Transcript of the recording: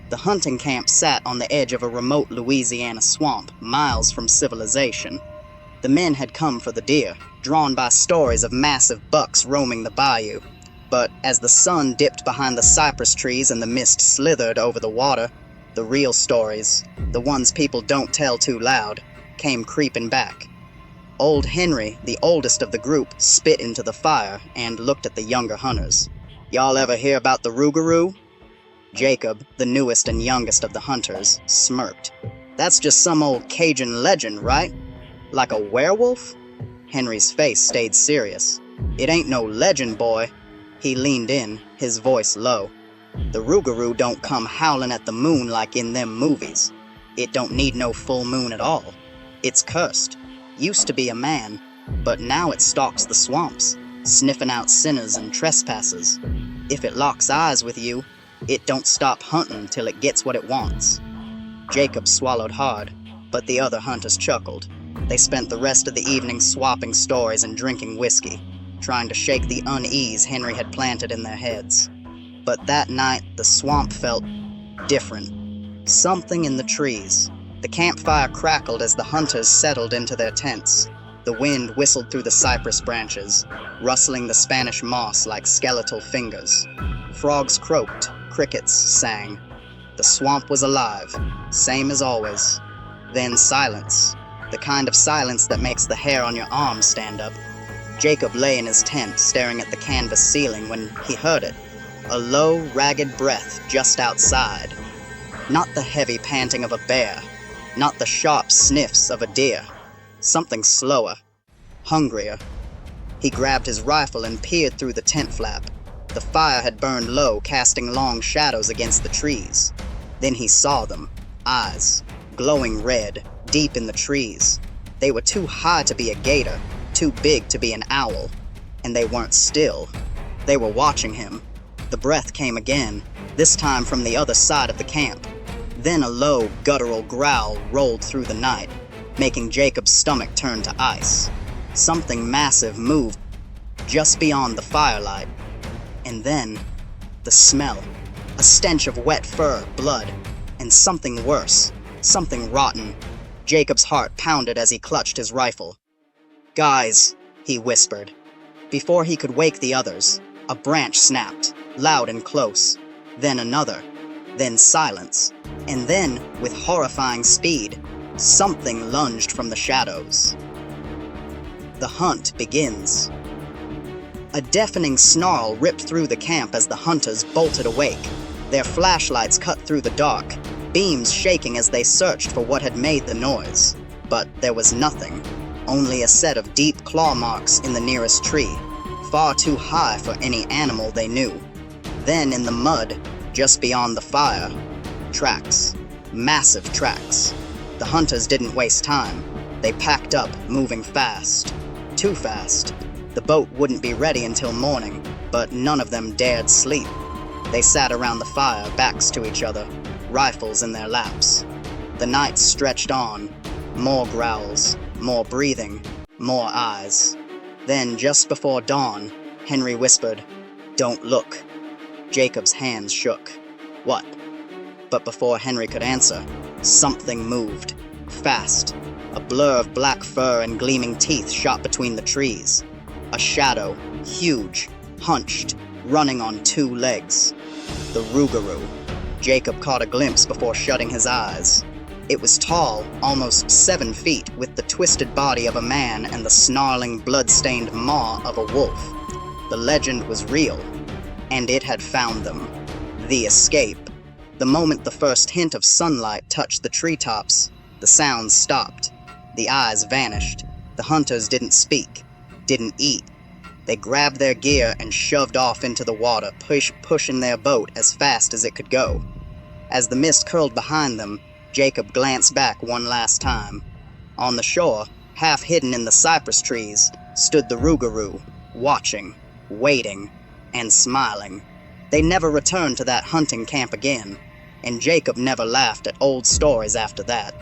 The hunting camp sat on the edge of a remote Louisiana swamp, miles from civilization. The men had come for the deer, drawn by stories of massive bucks roaming the bayou. But as the sun dipped behind the cypress trees and the mist slithered over the water, the real stories, the ones people don't tell too loud, came creeping back. Old Henry, the oldest of the group, spit into the fire and looked at the younger hunters. "Y'all ever hear about the Rougarou?" Jacob, the newest and youngest of the hunters, smirked. "That's just some old Cajun legend, right? Like a werewolf?" Henry's face stayed serious. "It ain't no legend, boy." He leaned in, his voice low. "The Rougarou don't come howling at the moon like in them movies. It don't need no full moon at all. It's cursed. Used to be a man, but now it stalks the swamps, sniffing out sinners and trespassers. If it locks eyes with you, it don't stop hunting till it gets what it wants." Jacob swallowed hard, but the other hunters chuckled. They spent the rest of the evening swapping stories and drinking whiskey, trying to shake the unease Henry had planted in their heads. But that night, the swamp felt different. Something in the trees. The campfire crackled as the hunters settled into their tents. The wind whistled through the cypress branches, rustling the Spanish moss like skeletal fingers. Frogs croaked, crickets sang. The swamp was alive, same as always. Then silence, the kind of silence that makes the hair on your arm stand up. Jacob lay in his tent, staring at the canvas ceiling when he heard it. A low, ragged breath just outside. Not the heavy panting of a bear, not the sharp sniffs of a deer. Something slower, hungrier. He grabbed his rifle and peered through the tent flap. The fire had burned low, casting long shadows against the trees. Then he saw them, eyes, glowing red, deep in the trees. They were too high to be a gator, too big to be an owl. And they weren't still. They were watching him. The breath came again, this time from the other side of the camp. Then a low, guttural growl rolled through the night, making Jacob's stomach turn to ice. Something massive moved just beyond the firelight. And then, the smell. A stench of wet fur, blood, and something worse, something rotten. Jacob's heart pounded as he clutched his rifle. "Guys," he whispered. Before he could wake the others, a branch snapped, loud and close. Then another. Then silence. And then, with horrifying speed, something lunged from the shadows. The hunt begins. A deafening snarl ripped through the camp as the hunters bolted awake. Their flashlights cut through the dark, beams shaking as they searched for what had made the noise. But there was nothing, only a set of deep claw marks in the nearest tree, far too high for any animal they knew. Then in the mud, just beyond the fire, tracks. Massive tracks. The hunters didn't waste time. They packed up, moving fast. Too fast. The boat wouldn't be ready until morning, but none of them dared sleep. They sat around the fire, backs to each other, rifles in their laps. The night stretched on. More growls, more breathing, more eyes. Then, just before dawn, Henry whispered, "Don't look." Jacob's hands shook. "What?" But before Henry could answer, something moved. Fast. A blur of black fur and gleaming teeth shot between the trees. A shadow, huge, hunched, running on two legs. The Rougarou. Jacob caught a glimpse before shutting his eyes. It was tall, almost 7 feet, with the twisted body of a man and the snarling, blood-stained maw of a wolf. The legend was real, and it had found them. The escape. The moment the first hint of sunlight touched the treetops, the sounds stopped. The eyes vanished. The hunters didn't speak, didn't eat. They grabbed their gear and shoved off into the water, pushing their boat as fast as it could go. As the mist curled behind them, Jacob glanced back one last time. On the shore, half hidden in the cypress trees, stood the Rougarou, watching, waiting, and smiling. They never returned to that hunting camp again, and Jacob never laughed at old stories after that.